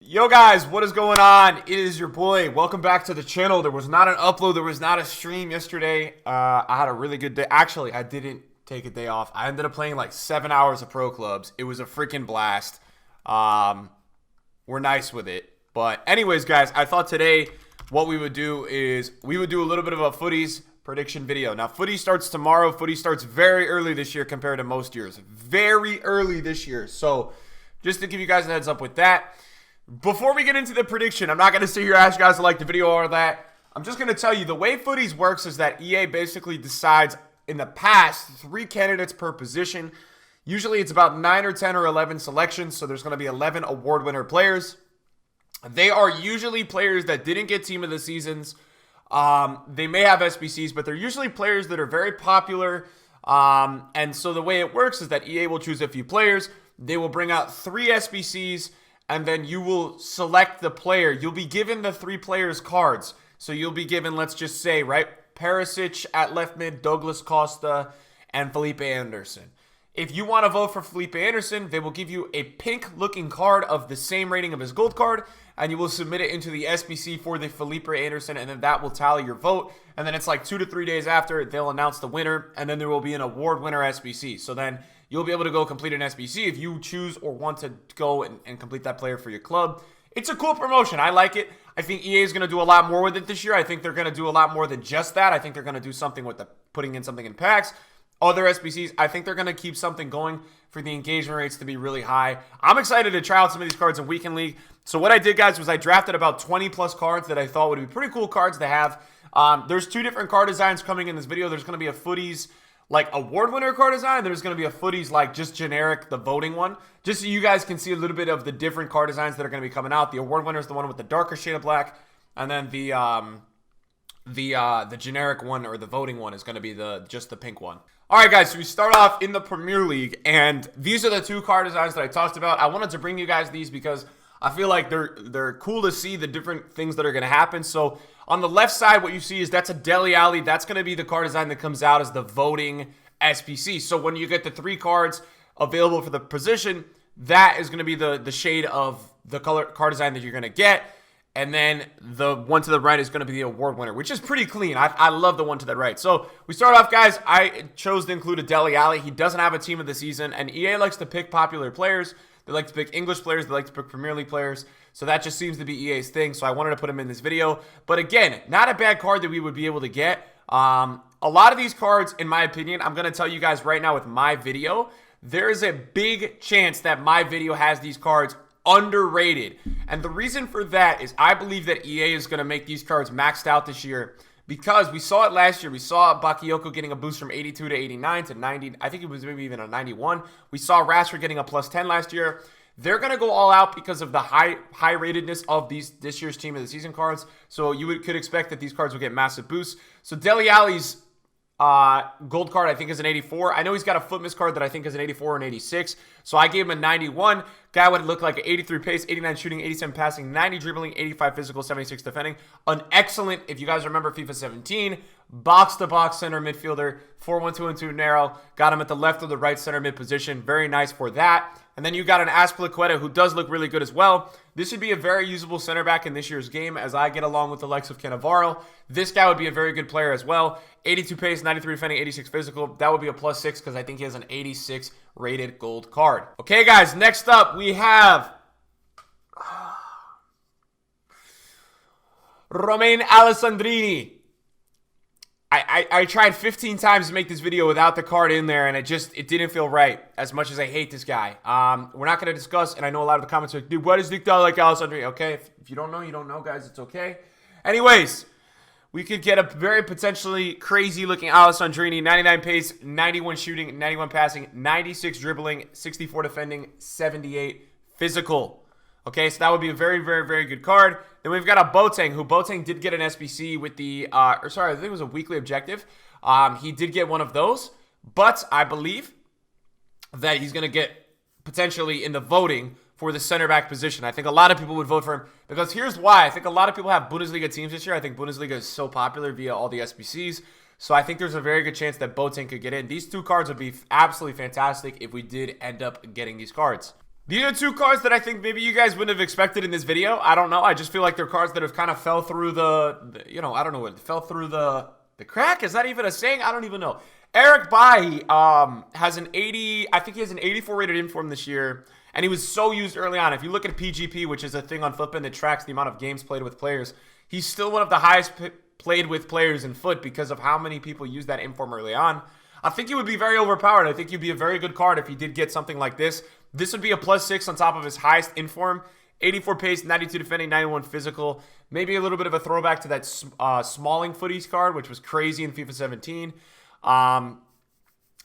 Yo guys, what is going on? It is your boy. Welcome back to the channel. There was not an upload. There was not a stream yesterday. I had a really good day. Actually, I didn't take a day off. I ended up playing like 7 hours of pro clubs. It was a freaking blast. We're nice with it. But anyways, guys, I thought today what we would do is we would do a little bit of a Futties prediction video. Now, Footy starts tomorrow. Footy starts very early this year compared to most years. Very early this year. So just to give you guys a heads up with that. Before we get into the prediction, I'm not going to sit here and ask you guys to like the video or that. I'm just going to tell you the way Futties works is that EA basically decides in the past 3 candidates per position. Usually it's about 9 or 10 or 11 selections, so there's going to be 11 award winner players. They are usually players that didn't get team of the seasons. They may have SBCs, but they're usually players that are very popular. And so the way it works is that EA will choose a few players. They will bring out 3 SBCs. And then you will select the player. You'll be given the 3 players' cards. So you'll be given, let's just say, right, Perisic at left mid, Douglas Costa, and Felipe Anderson. If you want to vote for Felipe Anderson, they will give you a pink-looking card of the same rating of his gold card, and you will submit it into the SBC for the Felipe Anderson, and then that will tally your vote. And then it's like 2 to 3 days after, they'll announce the winner, and then there will be an award winner SBC. So then you'll be able to go complete an SBC if you choose or want to go and complete that player for your club. It's a cool promotion. I like it. I think EA is going to do a lot more with it this year. I think they're going to do a lot more than just that. I think they're going to do something with putting in something in packs. Other SBCs, I think they're going to keep something going for the engagement rates to be really high. I'm excited to try out some of these cards in Weekend League. So what I did, guys, was I drafted about 20 plus cards that I thought would be pretty cool cards to have. There's 2 different card designs coming in this video. There's going to be a Futties like award winner card design. There's going to be a Futties like just generic, the voting one. Just so you guys can see a little bit of the different card designs that are going to be coming out. The award winner is the one with the darker shade of black. And then the generic one or the voting one is going to be just the pink one. All right, guys, so we start off in the Premier League, and these are the 2 card designs that I talked about. I wanted to bring you guys these because I feel like they're cool to see the different things that are going to happen. So on the left side, what you see is that's a Dele Alli. That's going to be the card design that comes out as the voting SPC. So when you get the 3 cards available for the position, that is going to be the shade of the color card design that you're going to get. And then the one to the right is going to be the award winner, which is pretty clean. I love the one to the right. So we start off, guys. I chose to include a Dele Alli. He doesn't have a team of the season, and EA likes to pick popular players. They like to pick English players. They like to pick Premier League players. So that just seems to be EA's thing. So I wanted to put him in this video. But again, not a bad card that we would be able to get. A lot of these cards, in my opinion, I'm going to tell you guys right now with my video, there is a big chance that my video has these cards underrated. And the reason for that is I believe that EA is going to make these cards maxed out this year because we saw it last year. We saw Bakayoko getting a boost from 82 to 89 to 90. I think it was maybe even a 91. We saw Rashford getting a plus 10 last year. They're going to go all out because of the high ratedness of this year's team of the season cards. So you could expect that these cards will get massive boosts. So Dele Alli's gold card I think is an 84. I know he's got a foot miss card that I think is an 84 and 86. So I gave him a 91. Guy would look like an 83 pace, 89 shooting, 87 passing, 90 dribbling, 85 physical, 76 defending. An excellent, if you guys remember FIFA 17, box-to-box center midfielder, 4-1-2-2 narrow. Got him at the left or the right center mid position. Very nice for that. And then you got an Azpilicueta who does look really good as well. This should be a very usable center back in this year's game as I get along with the likes of Cannavaro. This guy would be a very good player as well. 82 pace, 93 defending, 86 physical. That would be a plus 6 because I think he has an 86 rated gold card. Okay, guys, next up we have Romain Alessandrini. I tried 15 times to make this video without the card in there, and it didn't feel right, as much as I hate this guy. We're not going to discuss, and I know a lot of the comments are like, dude, why does Nick not like Alessandrini? Okay, if you don't know, you don't know, guys. It's okay. Anyways, we could get a very potentially crazy-looking Alessandrini. 99 pace, 91 shooting, 91 passing, 96 dribbling, 64 defending, 78 physical. Okay, so that would be a very, very, very good card. Then we've got a Boateng, who Boateng did get an SBC with the, I think it was a weekly objective. He did get one of those, but I believe that he's going to get potentially in the voting for the center back position. I think a lot of people would vote for him because here's why. I think a lot of people have Bundesliga teams this year. I think Bundesliga is so popular via all the SBCs. So I think there's a very good chance that Boateng could get in. These 2 cards would be absolutely fantastic if we did end up getting these cards. These are two cards that I think maybe you guys wouldn't have expected in this video. I don't know. I just feel like they're cards that have kind of fell through I don't know what, fell through the crack? Is that even a saying? I don't even know. Eric Bailly has an 80, I think he has an 84 rated inform this year, and he was so used early on. If you look at PGP, which is a thing on Footbin that tracks the amount of games played with players, he's still one of the highest played with players in Foot because of how many people use that inform early on. I think he would be very overpowered. I think he'd be a very good card if he did get something like this. This would be a +6 on top of his highest inform. 84 pace, 92 defending, 91 physical. Maybe a little bit of a throwback to that Smalling Futties card, which was crazy in FIFA 17.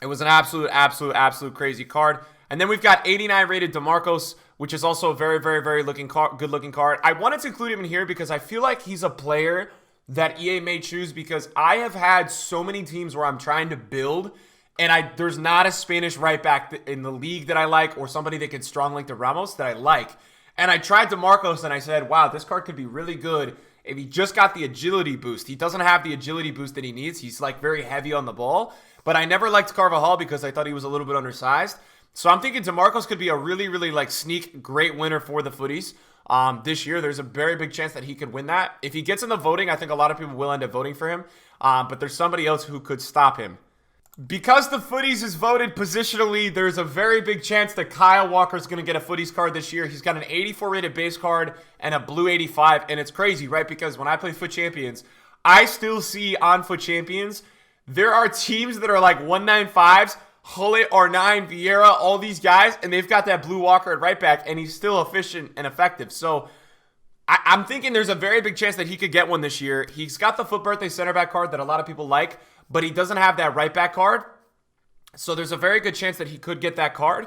It was an absolute crazy card. And then we've got 89 rated DeMarcos, which is also a very good looking card. I wanted to include him in here because I feel like he's a player that EA may choose, because I have had so many teams where I'm trying to build and there's not a Spanish right back in the league that I like, or somebody that can strong link to Ramos that I like. And I tried DeMarcos and I said, wow, this card could be really good if he just got the agility boost. He doesn't have the agility boost that he needs. He's like very heavy on the ball. But I never liked Carvajal because I thought he was a little bit undersized. So I'm thinking DeMarcos could be a really like sneak great winner for the Futties this year. There's a very big chance that he could win that. If he gets in the voting, I think a lot of people will end up voting for him. But there's somebody else who could stop him. Because the Futties is voted positionally, there's a very big chance that Kyle Walker's going to get a Futties card this year. He's got an 84 rated base card and a blue 85. And it's crazy, right? Because when I play Foot Champions, I still see on Foot Champions, there are teams that are like 195s, Hullet, R9, Vieira, all these guys, and they've got that blue Walker at right back, and he's still efficient and effective. So I'm thinking there's a very big chance that he could get one this year. He's got the Foot Birthday center back card that a lot of people like, but he doesn't have that right back card. So there's a very good chance that he could get that card.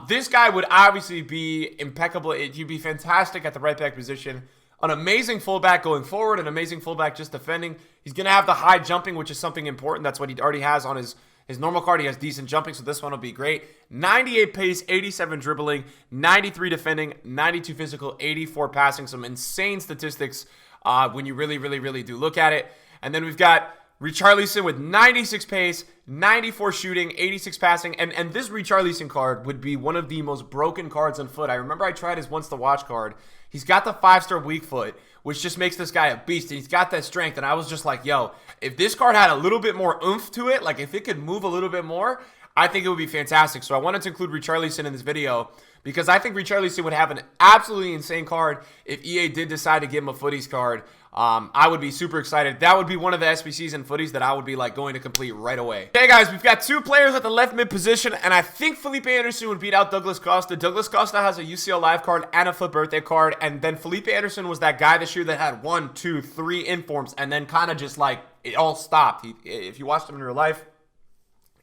This guy would obviously be impeccable. He'd be fantastic at the right back position. An amazing fullback going forward, an amazing fullback just defending. He's going to have the high jumping, which is something important. That's what he already has on his normal card. He has decent jumping, so this one will be great. 98 pace, 87 dribbling, 93 defending, 92 physical, 84 passing. Some insane statistics when you really do look at it. And then we've got Richarlison with 96 pace, 94 shooting, 86 passing. And this Richarlison card would be one of the most broken cards on Foot. I remember I tried his once to watch card. He's got the 5-star weak foot, which just makes this guy a beast. And he's got that strength. And I was just like, yo, if this card had a little bit more oomph to it, like if it could move a little bit more, I think it would be fantastic. So I wanted to include Richarlison in this video because I think Richarlison would have an absolutely insane card if EA did decide to give him a Futties card. I would be super excited. That would be one of the SBCs and Futties that I would be like going to complete right away. Okay, guys, we've got two players at the left mid position, and I think Felipe Anderson would beat out Douglas Costa. Douglas Costa has a UCL Live card and a Foot Birthday card, and then Felipe Anderson was that guy this year that had 1, 2, 3 informs, and then kind of just like it all stopped. If you watched him in real life,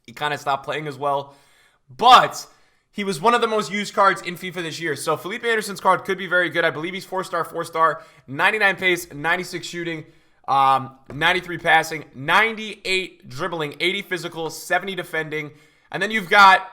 he kind of stopped playing as well, but he was one of the most used cards in FIFA this year. So Felipe Anderson's card could be very good. I believe he's 4-star, 99 pace, 96 shooting, 93 passing, 98 dribbling, 80 physical, 70 defending. And then you've got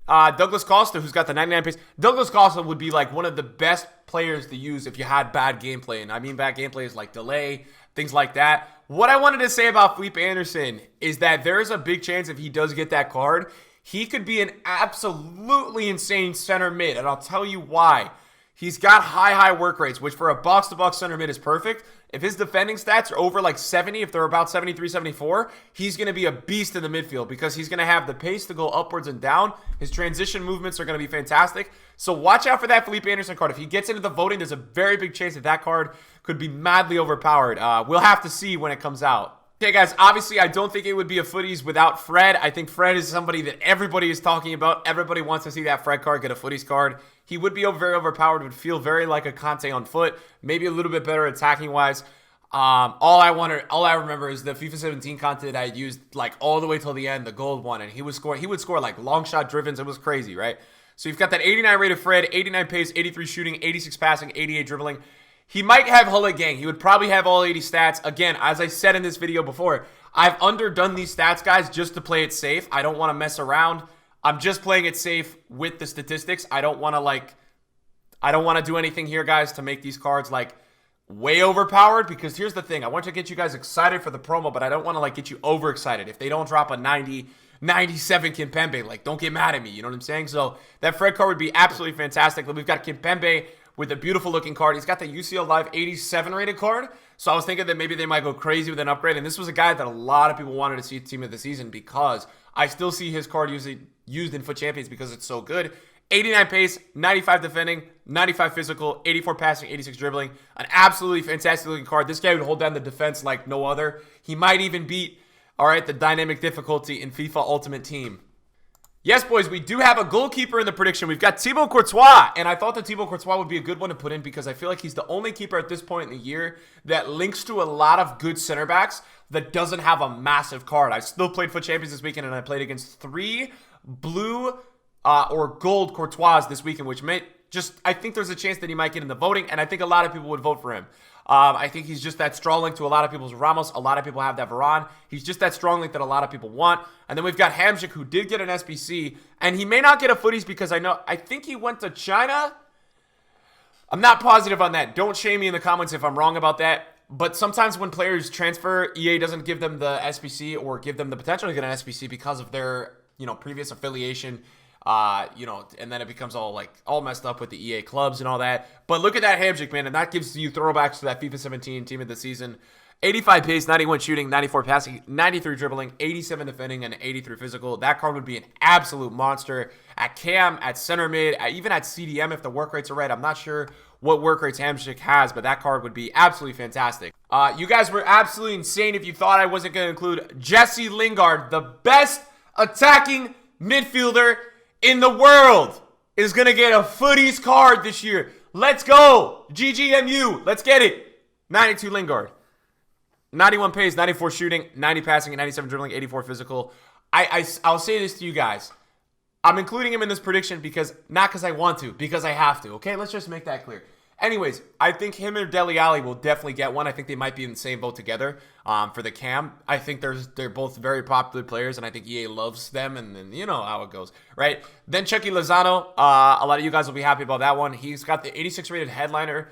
Douglas Costa, who's got the 99 pace. Douglas Costa would be like one of the best players to use if you had bad gameplay. And I mean bad gameplay is like delay, things like that. What I wanted to say about Felipe Anderson is that there is a big chance if he does get that card, he could be an absolutely insane center mid, and I'll tell you why. He's got high work rates, which for a box-to-box center mid is perfect. If his defending stats are over like 70, if they're about 73, 74, he's going to be a beast in the midfield because he's going to have the pace to go upwards and down. His transition movements are going to be fantastic. So watch out for that Felipe Anderson card. If he gets into the voting, there's a very big chance that that card could be madly overpowered. We'll have to see when it comes out. Okay, guys, obviously, I don't think it would be a Futties without Fred. I think Fred is somebody that everybody is talking about. Everybody wants to see that Fred card get a Futties card. He would be very overpowered, would feel very like a Conte on foot, maybe a little bit better attacking-wise. All I remember is the FIFA 17 Conte that I used like all the way till the end, the gold one, and he would score like long shot drivens. It was crazy, right? So you've got that 89 rated Fred, 89 pace, 83 shooting, 86 passing, 88 dribbling. He might have Hullet Gang. He would probably have all 80 stats. Again, as I said in this video before, I've underdone these stats, guys, just to play it safe. I don't want to mess around. I'm just playing it safe with the statistics. I don't want to do anything here, guys, to make these cards like way overpowered, because here's the thing. I want to get you guys excited for the promo, but I don't want to like get you overexcited. If they don't drop a 90, 97 Kimpembe. Like, don't get mad at me. You know what I'm saying? So that Fred card would be absolutely fantastic. We've got Kimpembe with a beautiful looking card. He's got the UCL Live 87 rated card. So I was thinking that maybe they might go crazy with an upgrade. And this was a guy that a lot of people wanted to see team of the season because I still see his card used in Foot Champions because it's so good. 89 pace, 95 defending, 95 physical, 84 passing, 86 dribbling. An absolutely fantastic looking card. This guy would hold down the defense like no other. He might even beat, all right, the dynamic difficulty in FIFA Ultimate Team. Yes, boys, we do have a goalkeeper in the prediction. We've got Thibaut Courtois, and I thought that Thibaut Courtois would be a good one to put in because I feel like he's the only keeper at this point in the year that links to a lot of good center backs that doesn't have a massive card. I still played Foot Champions this weekend, and I played against 3 blue or gold Courtois this weekend, which meant I think there's a chance that he might get in the voting, and I think a lot of people would vote for him. I think he's just that strong link to a lot of people's Ramos. A lot of people have that Varane. He's just that strong link that a lot of people want. And then we've got Hamsik, who did get an SBC, and he may not get a Futties because I think he went to China. I'm not positive on that. Don't shame me in the comments if I'm wrong about that. But sometimes when players transfer, EA doesn't give them the SBC or give them the potential to get an SBC because of their, previous affiliation. And then it becomes all messed up with the EA clubs and all that. But look at that Hamsik, man, and that gives you throwbacks to that FIFA 17 team of the season. 85 pace, 91 shooting, 94 passing, 93 dribbling, 87 defending, and 83 physical. That card would be an absolute monster at cam, at center mid, even at CDM if the work rates are right. I'm not sure what work rates Hamsik has, but that card would be absolutely fantastic. You guys were absolutely insane if you thought I wasn't going to include Jesse Lingard, the best attacking midfielder in the world, is going to get a Futties card this year. Let's go. GGMU. Let's get it. 92 Lingard. 91 pace, 94 shooting, 90 passing, and 97 dribbling, 84 physical. I'll say this to you guys. I'm including him in this prediction not because I want to, because I have to. Okay, let's just make that clear. Anyways, I think him and Dele Alli will definitely get one. I think they might be in the same boat together for the cam. I think they're both very popular players, and I think EA loves them, and you know how it goes, right? Then Chucky Lozano, a lot of you guys will be happy about that one. He's got the 86 rated headliner.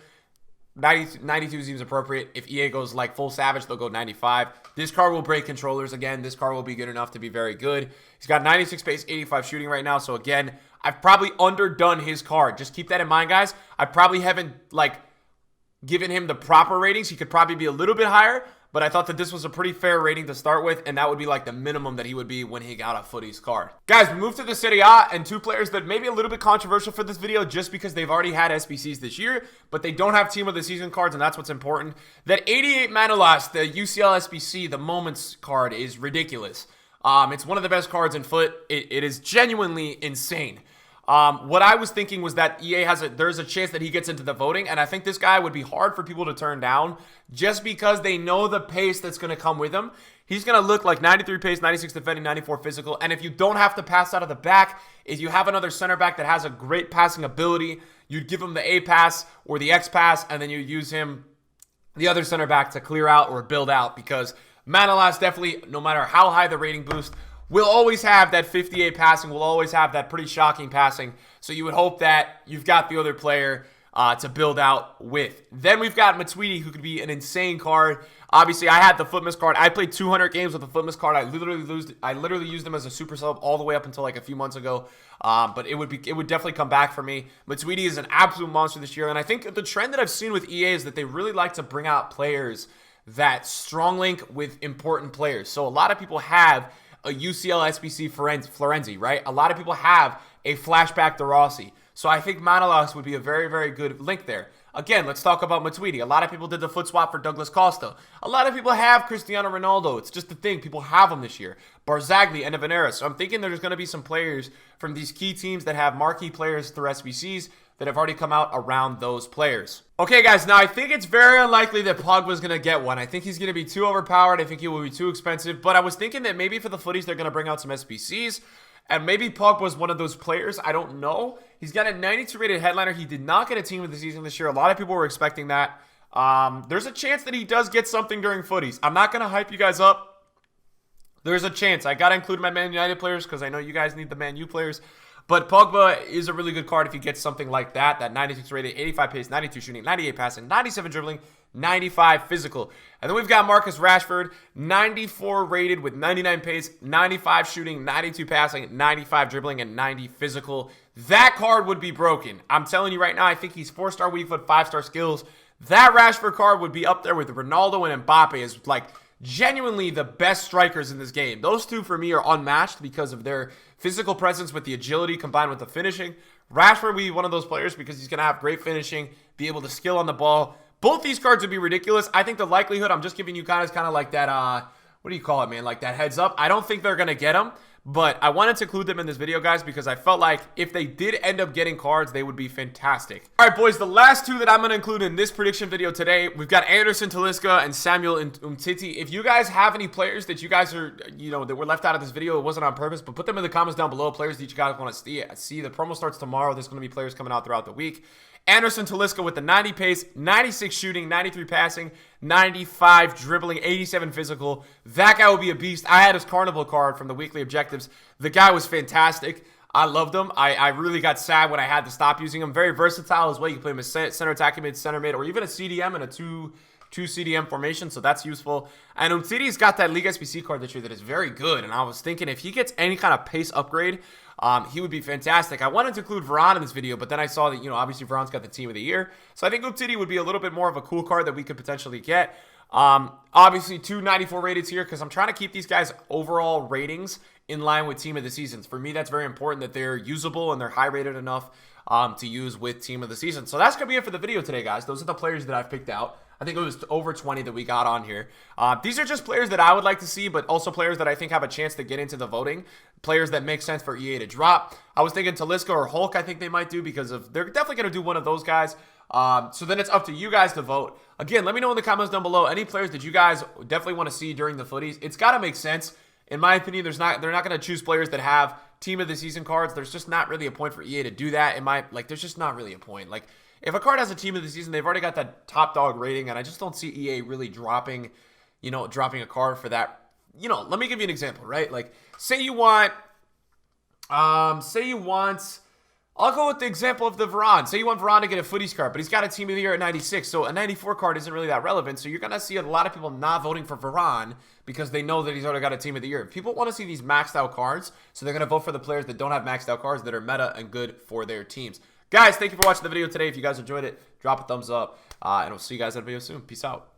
92 seems appropriate. If EA goes like full savage, they'll go 95. This card will break controllers again. This card will be good enough to be very good. He's got 96 pace, 85 shooting right now. So again, I've probably underdone his card. Just keep that in mind, guys. I probably haven't given him the proper ratings. He could probably be a little bit higher, but I thought that this was a pretty fair rating to start with, and that would be like the minimum that he would be when he got a Futties card. Guys, we move to the Serie A, and 2 players that may be a little bit controversial for this video just because they've already had SBCs this year, but they don't have Team of the Season cards, and that's what's important. That 88 Manolas, the UCL SBC, the Moments card, is ridiculous. It's one of the best cards in Foot. It is genuinely insane. What I was thinking was that EA there's a chance that he gets into the voting, and I think this guy would be hard for people to turn down just because they know the pace that's going to come with him. He's going to look like 93 pace, 96 defending, 94 physical, and if you don't have to pass out of the back, if you have another center back that has a great passing ability, you'd give him the A pass or the X pass, and then you use him, the other center back, to clear out or build out, because Manolas definitely, no matter how high the rating boost, we'll always have that 58 passing. We'll always have that pretty shocking passing. So you would hope that you've got the other player to build out with. Then we've got Matuidi, who could be an insane card. Obviously, I had the Footmas card. I played 200 games with the Footmas card. I literally used him as a super sub all the way up until like a few months ago. But it would definitely come back for me. Matuidi is an absolute monster this year. And I think the trend that I've seen with EA is that they really like to bring out players that strong link with important players. So a lot of people have a UCL SBC Florenzi, right? A lot of people have a flashback to Rossi. So I think Manolas would be a very, very good link there. Again, let's talk about Matuidi. A lot of people did the foot swap for Douglas Costa. A lot of people have Cristiano Ronaldo. It's just the thing. People have him this year. Barzagli, and Venera. So I'm thinking there's going to be some players from these key teams that have marquee players through SBCs that have already come out around those players. Okay, guys, now I think it's very unlikely that Pogba's going to get one. I think he's going to be too overpowered. I think he will be too expensive. But I was thinking that maybe for the Futties, they're going to bring out some SBCs. And maybe Pogba's one of those players. I don't know. He's got a 92 rated headliner. He did not get a team of the season this year. A lot of people were expecting that. There's a chance that he does get something during Futties. I'm not going to hype you guys up. There's a chance. I got to include my Man United players because I know you guys need the Man U players. But Pogba is a really good card if you get something like that. That 96 rated, 85 pace, 92 shooting, 98 passing, 97 dribbling, 95 physical. And then we've got Marcus Rashford, 94 rated with 99 pace, 95 shooting, 92 passing, 95 dribbling, and 90 physical. That card would be broken. I'm telling you right now, I think he's 4-star weak foot, 5-star skills. That Rashford card would be up there with Ronaldo and Mbappe as like genuinely the best strikers in this game. Those two for me are unmatched because of their physical presence with the agility combined with the finishing. Rashford would be one of those players because he's going to have great finishing, be able to skill on the ball. Both these cards would be ridiculous. I think the likelihood, I'm just giving you guys kind of like that, what do you call it, man? Like that heads up. I don't think they're going to get them. But I wanted to include them in this video, guys, because I felt like if they did end up getting cards, they would be fantastic. All right, boys, the last two that I'm going to include in this prediction video today, we've got Anderson Talisca and Samuel Umtiti. If you guys have any players that you guys are, that were left out of this video, it wasn't on purpose, but put them in the comments down below, players that you guys want to see. The promo starts tomorrow. There's going to be players coming out throughout the week. Anderson Talisca with the 90 pace, 96 shooting, 93 passing, 95 dribbling, 87 physical. That guy will be a beast. I had his Carnival card from the weekly objectives. The guy was fantastic. I loved him. I really got sad when I had to stop using him. Very versatile as well. You can play him as center attacking mid, center mid, or even a CDM in a two CDM formation, so that's useful. And Umtiti's got that League SBC card this year that is very good, and I was thinking if he gets any kind of pace upgrade, he would be fantastic. I wanted to include Varane in this video, but then I saw that, obviously Varane's got the team of the year, so I think Umtiti would be a little bit more of a cool card that we could potentially get. Obviously, 294 rateds here because I'm trying to keep these guys' overall ratings in line with team of the seasons. For me, that's very important that they're usable and they're high rated enough to use with team of the season. So that's going to be it for the video today, guys. Those are the players that I've picked out. I think it was over 20 that we got on here. These are just players that I would like to see, but also players that I think have a chance to get into the voting. Players that make sense for EA to drop. I was thinking Talisca or Hulk I think they might do because they're definitely going to do one of those guys. So then it's up to you guys to vote. Again, let me know in the comments down below any players that you guys definitely want to see during the footies. It's got to make sense. In my opinion, they're not going to choose players that have team of the season cards. There's just not really a point for EA to do that. There's just not really a point. Like, if a card has a team of the season, they've already got that top dog rating, and I just don't see EA really dropping a card for that. Let me give you an example, right? Like, say you want, I'll go with the example of the Varane. Say you want Varane to get a Futties card, but he's got a team of the year at 96, so a 94 card isn't really that relevant. So you're going to see a lot of people not voting for Varane because they know that he's already got a team of the year. People want to see these maxed out cards, so they're going to vote for the players that don't have maxed out cards that are meta and good for their teams. Guys, thank you for watching the video today. If you guys enjoyed it, drop a thumbs up, and we'll see you guys in a video soon. Peace out.